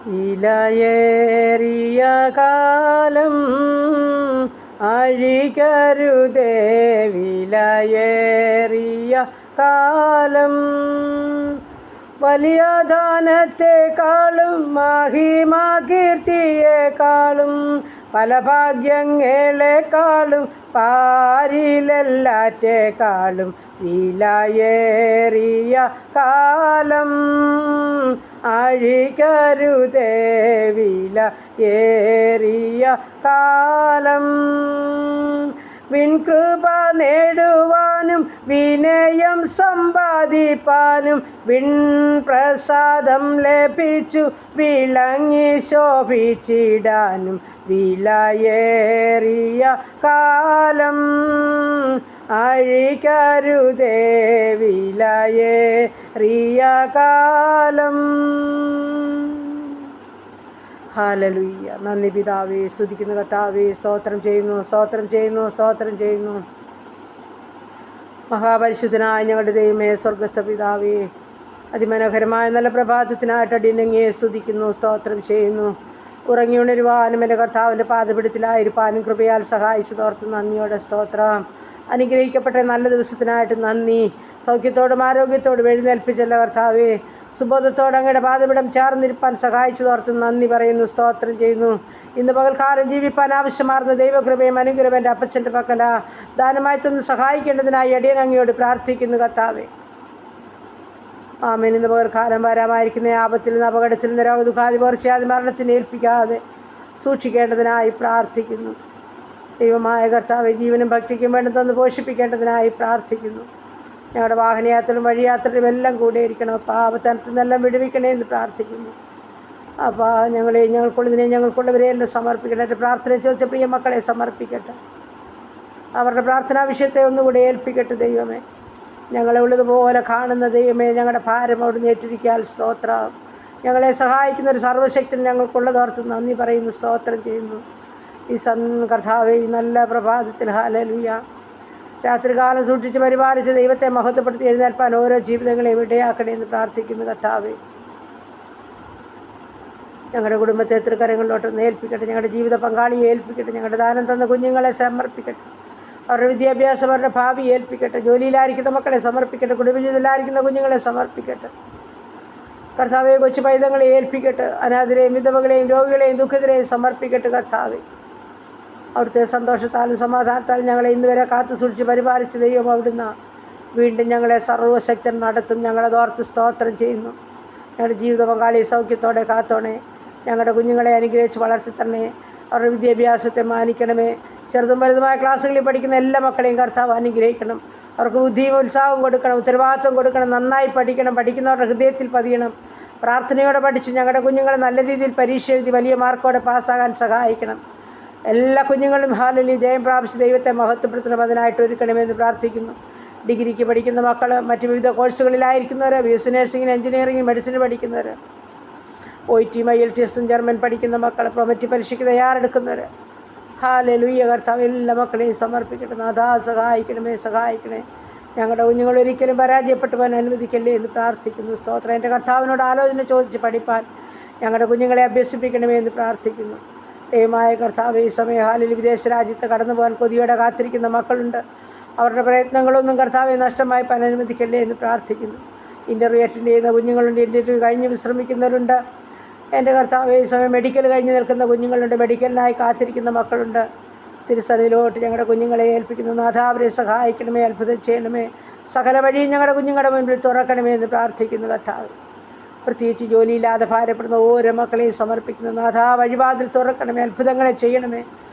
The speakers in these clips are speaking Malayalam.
വിലയേറിയ കാലം അഴികരുതേ, വിലയേറിയ കാലം. വലിയ ദാനത്തെക്കാളും മഹിമാകീർത്തിയേക്കാളും പല ഭാഗ്യങ്ങളെക്കാളും പാരിലെല്ലാറ്റേക്കാളും വിലയേറിയ കാലം അഴികരുതേ, വിലയേറിയ കാലം. വിൺകൃപ നേടുവാനും വിനയം സമ്പാദിപ്പാനും വിൺപ്രസാദം ലഭിച്ചു വിളങ്ങി ശോഭിച്ചിടാനും വിലയേറിയ കാലം അഴികരുതേ, വിലയേറിയ കാലം. ഹല്ലേലൂയ. നന്ദി പിതാവേ, സ്തുതിക്കുന്നു കർത്താവേ, സ്തോത്രം ചെയ്യുന്നു, സ്തോത്രം ചെയ്യുന്നു, സ്തോത്രം ചെയ്യുന്നു. മഹാപരിശുദ്ധനായ ഞങ്ങളുടെ ദൈവമേ, സ്വർഗസ്ഥ പിതാവേ, അതിമനോഹരമായ നല്ല പ്രഭാതത്തിനായിട്ട് അടിയങ്ങയെ സ്തുതിക്കുന്നു, സ്തോത്രം ചെയ്യുന്നു. ഉറങ്ങി ഉണരുവാനും എൻ്റെ കർത്താവിൻ്റെ പാദപിടത്തിലായിരിക്കാനും കൃപയാൽ സഹായിച്ചു തോർത്ത് നന്ദിയോടെ സ്തോത്രം. അനുഗ്രഹിക്കപ്പെട്ട നല്ല ദിവസത്തിനായിട്ട് നന്ദി. സൗഖ്യത്തോടും ആരോഗ്യത്തോടും എഴുന്നേൽപ്പിച്ചല്ല കർത്താവേ, സുബോധത്തോടെ അങ്ങയുടെ പാദപിടം ചേർന്നിരിപ്പാൻ സഹായിച്ചു തോർത്ത് നന്ദി പറയുന്നു, സ്തോത്രം ചെയ്യുന്നു. ഇന്ന് പകൽക്കാലം ജീവിപ്പാൻ ആവശ്യമാർന്ന ദൈവകൃപയും അനുഗ്രഹം എൻ്റെ അപ്പച്ചൻ്റെ പക്കല ദാനമായി തന്ന് സഹായിക്കേണ്ടതിനായി അടിയൻ അങ്ങയോട് പ്രാർത്ഥിക്കുന്നു കർത്താവേ. ആമേൻ. ഇന്ന് പകൽക്കാലം വരാമായിരിക്കുന്ന ആപത്തിൽ നിന്ന്, അപകടത്തിൽ നിന്ന്, രോഗദുഃഖാതി പകർച്ചയാതി മരണത്തിന് ഏൽപ്പിക്കാതെ സൂക്ഷിക്കേണ്ടതിനായി പ്രാർത്ഥിക്കുന്നു. ദൈവമായ കർത്താവെ, ജീവനും ഭക്തിക്കും വേണ്ടി തന്ന് പോഷിപ്പിക്കേണ്ടതിനായി പ്രാർത്ഥിക്കുന്നു. ഞങ്ങളുടെ വാഹനയാത്രയിലും വഴിയാത്രയിലും എല്ലാം കൂടെ ഇരിക്കണം. പാപത്തനത്തിൽ നിന്നെല്ലാം വിടുവിക്കണേ എന്ന് പ്രാർത്ഥിക്കുന്നു. അപ്പോൾ ഞങ്ങൾക്കുള്ളതിനെ ഞങ്ങൾക്കുള്ളവരെയെല്ലാം സമർപ്പിക്കട്ടെ. എൻ്റെ പ്രാർത്ഥന ചോദിച്ച പ്രിയ മക്കളെ സമർപ്പിക്കട്ടെ. അവരുടെ പ്രാർത്ഥനാ വിഷയത്തെ ഒന്നുകൂടെ ഏൽപ്പിക്കട്ടെ. ദൈവമേ, ഞങ്ങളെ ഉള്ളതുപോലെ കാണുന്ന ദൈവമേ, ഞങ്ങളുടെ ഭാരം അവിടെ നേറ്റിരിക്കാൻ സ്തോത്രം. ഞങ്ങളെ സഹായിക്കുന്ന ഒരു സർവ്വശക്തി ഞങ്ങൾക്കുള്ളതോർത്ത് നന്ദി പറയുന്നു, സ്തോത്രം ചെയ്യുന്നു. ഈ കർത്താവേ, ഈ നല്ല പ്രഭാതത്തിൽ ഹല്ലേലൂയ, രാത്രികാലം സൂക്ഷിച്ച് പരിപാലിച്ച് ദൈവത്തെ മഹത്വപ്പെടുത്തി എഴുന്നേൽപ്പാൻ ഓരോ ജീവിതങ്ങളെയും ഇടയാക്കണേ എന്ന് പ്രാർത്ഥിക്കുന്നു കർത്താവേ. ഞങ്ങളുടെ കുടുംബത്തെ തൃക്കരങ്ങളിലോട്ട് ഏൽപ്പിക്കട്ടെ. ഞങ്ങളുടെ ജീവിത പങ്കാളിയെ ഏൽപ്പിക്കട്ടെ. ഞങ്ങളുടെ ദാനം തന്ന കുഞ്ഞുങ്ങളെ സമർപ്പിക്കട്ടെ. അവരുടെ വിദ്യാഭ്യാസം, അവരുടെ ഭാവി ഏൽപ്പിക്കട്ടെ. ജോലിയിലായിരിക്കുന്ന മക്കളെ സമർപ്പിക്കട്ടെ. കുടുംബജീവിതത്തിലായിരിക്കുന്ന കുഞ്ഞുങ്ങളെ സമർപ്പിക്കട്ടെ. കർത്താവെ, കൊച്ചു പൈതങ്ങളെ ഏൽപ്പിക്കട്ടെ. അനാഥരെയും വിധവകളെയും രോഗികളെയും ദുഃഖിതരെയും സമർപ്പിക്കട്ടെ. കർത്താവെ, അവിടുത്തെ സന്തോഷത്താലും സമാധാനത്താലും ഞങ്ങളെ ഇന്നുവരെ കാത്തു സൂക്ഷിച്ച് പരിപാലിച്ച ദൈവം അവിടുന്ന് വീണ്ടും ഞങ്ങളെ സർവ്വശക്തൻ നടത്തും. ഞങ്ങളതോർത്ത് സ്തോത്രം ചെയ്യുന്നു. ഞങ്ങളുടെ ജീവിത പങ്കാളിയെ സൗഖ്യത്തോടെ കാത്തോണേ. ഞങ്ങളുടെ കുഞ്ഞുങ്ങളെ അനുഗ്രഹിച്ച് വളർത്തി തന്നെ. അവരുടെ വിദ്യാഭ്യാസത്തെ മാനിക്കണമേ. ചെറുതും വലുതുമായ ക്ലാസ്സുകളിൽ പഠിക്കുന്ന എല്ലാ മക്കളെയും കർത്താവ് അനുഗ്രഹിക്കണം. അവർക്ക് ബുദ്ധിയും ഉത്സാഹവും കൊടുക്കണം, ഉത്തരവാദിത്വം കൊടുക്കണം. നന്നായി പഠിക്കണം. പഠിക്കുന്നവരുടെ ഹൃദയത്തിൽ പതിയണം. പ്രാർത്ഥനയോടെ പഠിച്ച് ഞങ്ങളുടെ കുഞ്ഞുങ്ങളെ നല്ല രീതിയിൽ പരീക്ഷ എഴുതി വലിയ മാർക്കോടെ പാസ്സാകാൻ സഹായിക്കണം. എല്ലാ കുഞ്ഞുങ്ങളും ഹാലലി ജയം പ്രാപിച്ച് ദൈവത്തെ മഹത്വപ്പെടുത്തണം. അതിനായിട്ട് ഒരുക്കണമെന്ന് പ്രാർത്ഥിക്കുന്നു. ഡിഗ്രിക്ക് പഠിക്കുന്ന മക്കൾ, മറ്റ് വിവിധ കോഴ്സുകളിലായിരിക്കുന്നവർ, BSc നഴ്സിംഗിന്, എഞ്ചിനീയറിംഗ്, മെഡിസിന് പഠിക്കുന്നവർ, OIT IELTS ജർമ്മൻ പഠിക്കുന്ന മക്കൾ, പ്രൊമറ്റ് പരീക്ഷയ്ക്ക് തയ്യാറെടുക്കുന്നവർ, ഹല്ലേലൂയ കർത്താവ് എല്ലാ മക്കളെയും സമർപ്പിക്കട്ടെ. നാഥാ, സഹായിക്കണമേ, സഹായിക്കണേ. ഞങ്ങളുടെ കുഞ്ഞുങ്ങൾ ഒരിക്കലും പരാജയപ്പെട്ടു പോകാൻ അനുവദിക്കല്ലേ എന്ന് പ്രാർത്ഥിക്കുന്നു. സ്തോത്രം. എൻ്റെ കർത്താവിനോട് ആലോചന ചോദിച്ച് പഠിപ്പാൻ ഞങ്ങളുടെ കുഞ്ഞുങ്ങളെ അഭ്യസിപ്പിക്കണമേ എന്ന് പ്രാർത്ഥിക്കുന്നു. ദൈവമായ കർത്താവ്, ഈ സമയം ഹാലിൽ വിദേശ രാജ്യത്ത് കടന്നു പോകാൻ കൊതിയോടെ കാത്തിരിക്കുന്ന മക്കളുണ്ട്. അവരുടെ പ്രയത്നങ്ങളൊന്നും കർത്താവെ നഷ്ടമായി പോകാൻ അനുവദിക്കല്ലേ എന്ന് പ്രാർത്ഥിക്കുന്നു. ഇൻ്റർവ്യൂ അറ്റൻഡ് ചെയ്യുന്ന കുഞ്ഞുങ്ങളുണ്ട്. ഇൻ്റർവ്യൂ കഴിഞ്ഞ് വിശ്രമിക്കുന്നവരുണ്ട്. എൻ്റെ കർത്താവ്, ഈ സമയം മെഡിക്കൽ കഴിഞ്ഞ് നിൽക്കുന്ന കുഞ്ഞുങ്ങളുണ്ട്. മെഡിക്കലിനായി കാത്തിരിക്കുന്ന മക്കളുണ്ട്. തിരുസന്നിധിയിലോട്ട് ഞങ്ങളുടെ കുഞ്ഞുങ്ങളെ ഏൽപ്പിക്കുന്നു. നാഥാ, അവരെ സഹായിക്കണമേ, അത്ഭുതം ചെയ്യണമേ. സകല വഴിയും ഞങ്ങളുടെ കുഞ്ഞുങ്ങളുടെ മുൻപിൽ തുറക്കണമേ എന്ന് പ്രാർത്ഥിക്കുന്നു കർത്താവ്. പ്രത്യേകിച്ച് ജോലിയില്ലാതെ ഭാരപ്പെടുന്ന ഓരോ മക്കളെയും സമർപ്പിക്കുന്നു. നാഥാ, വഴിവാതിൽ തുറക്കണമേ, അത്ഭുതങ്ങളെ ചെയ്യണമേ.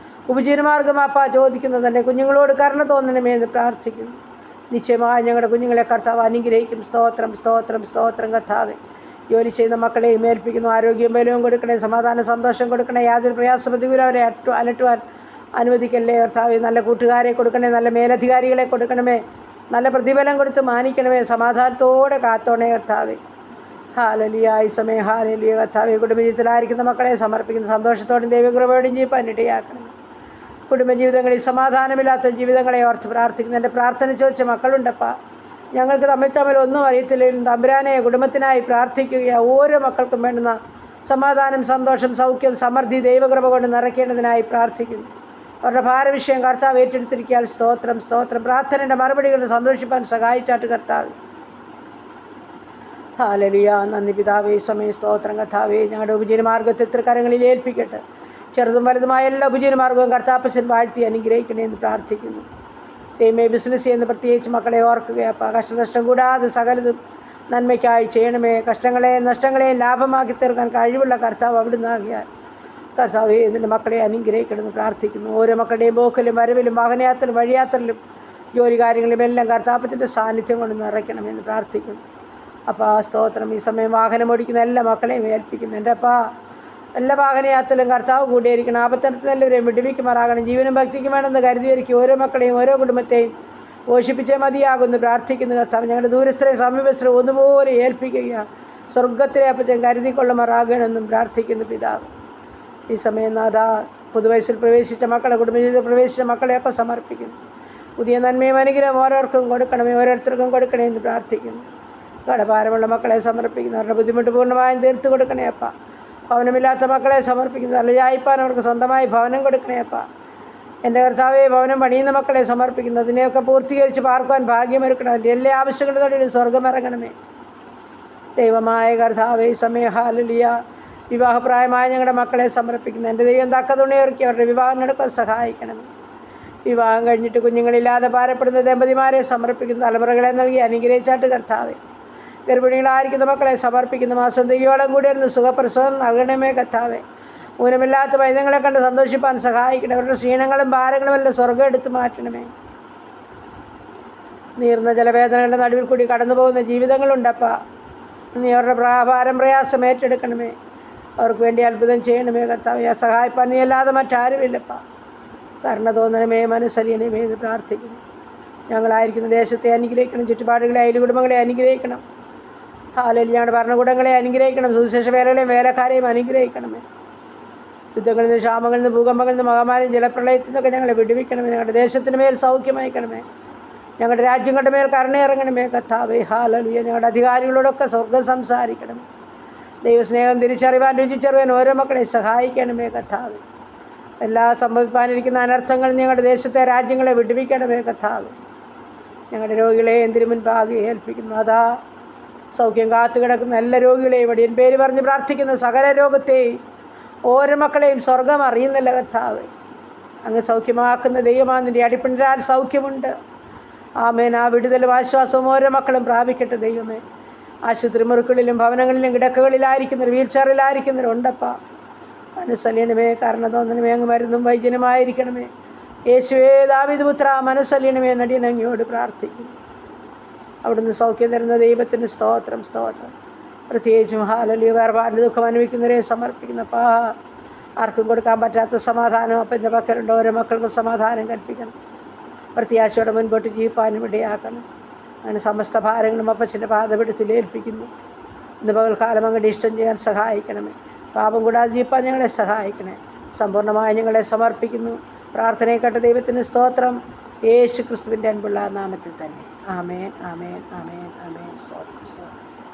ഉപജീവനമാർഗം അപ്പാ ചോദിക്കുന്നത് തന്നെ കുഞ്ഞുങ്ങളോട് കരുണ തോന്നണമേ എന്ന് പ്രാർത്ഥിക്കുന്നു. നിശ്ചയമായി ഞങ്ങളുടെ കുഞ്ഞുങ്ങളെ കർത്താവ് അനുഗ്രഹിക്കും. സ്തോത്രം, സ്തോത്രം, സ്തോത്രം കർത്താവെ. ജോലി ചെയ്യുന്ന മക്കളെയും ഏൽപ്പിക്കുന്നു. ആരോഗ്യം ബലവും കൊടുക്കണേ, സമാധാനം സന്തോഷം കൊടുക്കണേ. യാതൊരു പ്രയാസ പ്രതികൂലം അവരെ അലട്ടുവാൻ അനുവദിക്കല്ലേ കർത്താവെ. നല്ല കൂട്ടുകാരെ കൊടുക്കണേ, നല്ല മേലധികാരികളെ കൊടുക്കണമേ. നല്ല പ്രതിഫലം കൊടുത്ത് മാനിക്കണമേ. സമാധാനത്തോടെ കാത്തോണേ കർത്താവെ. ഹാലലിയ. ഈ സമയം ഹാലലിയ കർത്താവെ. കുടുംബജീവിതത്തിലായിരിക്കുന്ന മക്കളെ സമർപ്പിക്കുന്ന സന്തോഷത്തോടും ദൈവകൃപയോടും ജീവിപ്പാൻ ഇടയാക്കണമേ. കുടുംബജീവിതങ്ങളിൽ സമാധാനമില്ലാത്ത ജീവിതങ്ങളെ ഓർത്ത് പ്രാർത്ഥിക്കുന്നു. എൻ്റെ പ്രാർത്ഥന ചോദിച്ച മക്കളുണ്ടപ്പാ. ഞങ്ങൾക്ക് തമ്മിൽ ഒന്നും അറിയത്തില്ലെങ്കിലും തമ്പുരാനെ കുടുംബത്തിനായി പ്രാർത്ഥിക്കുകയാണ്. ഓരോ മക്കൾക്കും വേണ്ടുന്ന സമാധാനം, സന്തോഷം, സൗഖ്യം, സമൃദ്ധി, ദൈവകൃപ കൊണ്ട് നിറയ്ക്കേണ്ടതിനായി പ്രാർത്ഥിക്കുന്നു. അവരുടെ ഭാരവിഷയം കർത്താവ് ഏറ്റെടുത്തിരിക്കാൻ സ്തോത്രം, സ്തോത്രം. പ്രാർത്ഥനയുടെ മറുപടികൾ സന്തോഷിപ്പാൻ സഹായിച്ചാട്ട് കർത്താവ്. ഹല്ലേലൂയ. നന്ദി പിതാവേ. സമയ സ്തോത്രം കർത്താവേ. ഞങ്ങളുടെ ഉപജീവനമാർഗ്ഗത്തെ തൃക്കരങ്ങളിൽ ഏൽപ്പിക്കട്ടെ. ചെറുതും വലുതുമായ എല്ലാ ഉപജീവനമാർഗ്ഗവും കർത്താപ്പച്ചൻ വാഴ്ത്തി അനുഗ്രഹിക്കണേ എന്ന് പ്രാർത്ഥിക്കുന്നു. ദൈവമേ, ബിസിനസ് ചെയ്യുന്ന പ്രത്യേകിച്ച് മക്കളെ ഓർക്കുകയപ്പ. കഷ്ടനഷ്ടം കൂടാതെ സകലതും നന്മയ്ക്കായി ചെയ്യണമേ. നഷ്ടങ്ങളെയും ലാഭമാക്കി തീർക്കാൻ കഴിവുള്ള കർത്താവ് അവിടുന്ന് ആകിയാൽ കർത്താവേ, നിൻ്റെ മക്കളെ അനുഗ്രഹിക്കണമെന്ന് പ്രാർത്ഥിക്കുന്നു. ഓരോ മക്കളുടെയും പോക്കിലും വരവിലും വാഹനയാത്രയിലും വഴിയാത്രയിലും ജോലി കാര്യങ്ങളിലും എല്ലാം കർത്താപ്പത്തിൻ്റെ സാന്നിധ്യം കൊണ്ട് നിറയ്ക്കണമെന്ന് പ്രാർത്ഥിക്കുന്നു. അപ്പോൾ സ്തോത്രം. ഈ സമയം വാഹനം ഓടിക്കുന്ന എല്ലാ മക്കളെയും ഏൽപ്പിക്കുന്നു. എൻ്റെ അപ്പാ, എല്ലാ വാഹനയാത്രയിലും കർത്താവ് കൂടിയിരിക്കണം. ആപത്തനത്തിൽ എല്ലാവരെയും വിടുവിക്കുമാറാകണം. ജീവനും ഭക്തിക്കും വേണമെന്ന് കരുതിയിരിക്കും ഓരോ മക്കളെയും ഓരോ കുടുംബത്തെയും പോഷിപ്പിച്ചേ മതിയാകുന്നു പ്രാർത്ഥിക്കുന്നു കർത്താവ്. ഞങ്ങളുടെ ദൂരസ്ഥരെയും സമീപസ്ഥരെയും ഒന്നുപോലെ ഏൽപ്പിക്കുക. സ്വർഗത്തിലെ അപ്പച്ചൻ കരുതിക്കൊള്ളുമാറാകണമെന്നും പ്രാർത്ഥിക്കുന്നു പിതാവ്. ഈ സമയം നാഥ, പുതുവയസ്സിൽ പ്രവേശിച്ച മക്കളെ, കുടുംബജീവിതത്തിൽ പ്രവേശിച്ച മക്കളെയൊക്കെ സമർപ്പിക്കുന്നു. പുതിയ നന്മയും അനുഗ്രഹം ഓരോരുത്തർക്കും കൊടുക്കണമേ എന്ന് പ്രാർത്ഥിക്കുന്നു. കടഭാരമുള്ള മക്കളെ സമർപ്പിക്കുന്നു. അവരുടെ ബുദ്ധിമുട്ട് പൂർണ്ണമായും തീർത്ത് കൊടുക്കണേ അപ്പ. ഭവനമില്ലാത്ത മക്കളെ സമർപ്പിക്കുന്നു. അല്ലയായിപ്പാൻ അവർക്ക് സ്വന്തമായി ഭവനം കൊടുക്കണേ അപ്പ. എൻ്റെ കർത്താവെ, ഭവനം പണിയുന്ന മക്കളെ സമർപ്പിക്കുന്നു. അതിനെയൊക്കെ പൂർത്തീകരിച്ച് പാർക്കുവാൻ ഭാഗ്യമൊരുക്കണം. എൻ്റെ എല്ലാ ആവശ്യങ്ങളുടെ സ്വർഗമിറങ്ങണമേ ദൈവമായ കർത്താവെ. സമയ ഹല്ലേലൂയ. വിവാഹപ്രായമായ ഞങ്ങളുടെ മക്കളെ സമർപ്പിക്കുന്നു. എൻ്റെ ദൈവം തക്ക തുണയൊരുക്കി അവരുടെ വിവാഹം നടക്കാൻ സഹായിക്കണമേ. വിവാഹം കഴിഞ്ഞിട്ട് കുഞ്ഞുങ്ങളില്ലാതെ ഭാരപ്പെടുന്ന ദമ്പതിമാരെ സമർപ്പിക്കുന്നു. തലമുറകളെ നൽകി അനുഗ്രഹിച്ചാട്ട് കർത്താവെ. ഗർഭിണികളായിരിക്കുന്ന മക്കളെ സമർപ്പിക്കുന്നു. മാസം തികയോളം കൂടി ഇരുന്ന് സുഖപ്രസവം നൽകണമേ കർത്താവെ. ഊനമില്ലാത്ത പൈതങ്ങളെ കണ്ട് സന്തോഷിപ്പാൻ സഹായിക്കണേ. അവരുടെ ക്ഷീണങ്ങളും ഭാരങ്ങളും എല്ലാം സ്വർഗ്ഗം എടുത്തു മാറ്റണമേ. നീർന്ന ജലവേദനകളുടെ നടുവിൽ കൂടി കടന്നു പോകുന്ന ജീവിതങ്ങളുണ്ടപ്പ. നീ അവരുടെ ഭാരം പ്രയാസം ഏറ്റെടുക്കണമേ. അവർക്ക് വേണ്ടി അത്ഭുതം ചെയ്യണമേ കർത്താവെ. സഹായിപ്പാൻ നീ അല്ലാതെ മറ്റാരുമില്ലപ്പ. കരുണ തോന്നണമേ, മനസ്സലിയണമേ എന്ന് പ്രാർത്ഥിക്കുന്നു. ഞങ്ങളായിരിക്കുന്ന ദേശത്തെ അനുഗ്രഹിക്കണം. ചുറ്റുപാടുകളെ, അയൽ കുടുംബങ്ങളെ അനുഗ്രഹിക്കണം. ഹല്ലേലൂയ. ഞങ്ങളുടെ ഭരണകൂടങ്ങളെ അനുഗ്രഹിക്കണം. സുവിശേഷ വേലകളെയും വേലക്കാരെയും അനുഗ്രഹിക്കണമേ. യുദ്ധങ്ങളിൽ നിന്ന്, ക്ഷാമങ്ങളിൽ നിന്ന്, ഭൂകമ്പങ്ങളിൽ നിന്ന്, മഹാമാരിയും ജലപ്രളയത്തിൽ നിന്നൊക്കെ ഞങ്ങളെ വിടുവിക്കണമേ. ഞങ്ങളുടെ ദേശത്തിന് മേൽ സൗഖ്യമയക്കണമേ. ഞങ്ങളുടെ രാജ്യങ്ങളുടെ മേൽ കരുണയിറങ്ങണമേ കർത്താവേ. ഹല്ലേലൂയ. ഞങ്ങളുടെ അധികാരികളോടൊക്കെ സ്വർഗ്ഗം സംസാരിക്കണമേ. ദൈവസ്നേഹം തിരിച്ചറിവാൻ, രുചിച്ചറിവാൻ ഓരോ മക്കളെ സഹായിക്കണമേ കർത്താവേ. എല്ലാ സംഭവിക്കാനിരിക്കുന്ന അനർത്ഥങ്ങൾ ഞങ്ങളുടെ ദേശത്തെ രാജ്യങ്ങളെ വിടുവിക്കണമേ കർത്താവേ. ഞങ്ങളുടെ രോഗികളെ എന്തിനു മുൻപാകെ ഏൽപ്പിക്കുന്നു. അതാ സൗഖ്യം കാത്തു കിടക്കുന്ന എല്ലാ രോഗികളെയും അടിയൻ പേര് പറഞ്ഞ് പ്രാർത്ഥിക്കുന്ന സകല രോഗത്തെയും ഓരോ മക്കളെയും സ്വർഗം അറിയുന്നില്ല കർത്താവേ. അങ്ങ് സൗഖ്യമാക്കുന്ന ദൈവമാണ്. നിൻ്റെ അടിപ്പിണ്ടാൽ സൗഖ്യമുണ്ട്. ആമേൻ. ആ വിടുതലും ആശ്വാസവും ഓരോ മക്കളും പ്രാപിക്കട്ടെ ദൈവമേ. ആശുപത്രി മുറികളിലും ഭവനങ്ങളിലും കിടക്കകളിലായിരിക്കുന്നവർ, വീൽ ചെയറിലായിരിക്കുന്നവരുണ്ടപ്പ. മനസ്സലിയണമേ, കരുണ തോന്നണമേ. അങ്ങ് മരുന്നും വൈദ്യനുമായിരിക്കണമേ. യേശുവേ, ദാവീദ് പുത്രാ, മനസ്സലിയണമേ എന്നടിയൻ അങ്ങയോട് പ്രാർത്ഥിക്കുന്നു. അവിടുന്ന് സൗഖ്യം തരുന്ന ദൈവത്തിന് സ്തോത്രം, സ്തോത്രം. പ്രത്യേകിച്ചും ഹല്ലേലൂയ. വേർപാടിൻ്റെ ദുഃഖം അനുഭവിക്കുന്നവരെ സമർപ്പിക്കുന്നപ്പാ. ആർക്കും കൊടുക്കാൻ പറ്റാത്ത സമാധാനം അപ്പൻ്റെ പക്കലുണ്ട്. ഓരോ മക്കൾക്കും സമാധാനം കൽപ്പിക്കണം. പ്രത്യാശയോടെ മുൻപോട്ട് ജീവിപ്പാനും ഇടയാക്കണം. അങ്ങനെ സമസ്ത ഭാരങ്ങളും അപ്പച്ചൻ്റെ പാദപീഠത്തിൽ ഏൽപ്പിക്കുന്നു. ഇന്ന് പകൽക്കാലം അങ്ങയുടെ ഇഷ്ടം ചെയ്യാൻ സഹായിക്കണമേ. പാപം കൂടാതെ ജീവിപ്പാൻ ഞങ്ങളെ സഹായിക്കണേ. സമ്പൂർണ്ണമായി ഞങ്ങളെ സമർപ്പിക്കുന്നു. പ്രാർത്ഥനയെ കേട്ട ദൈവത്തിന് സ്തോത്രം. യേശു ക്രിസ്തുവിൻ്റെ അൻപുള്ള നാമത്തിൽ തന്നെ. ആമേൻ, ആമേൻ, ആമേൻ, ആമേൻ. സ്തോത്രം, സ്തോത്രം.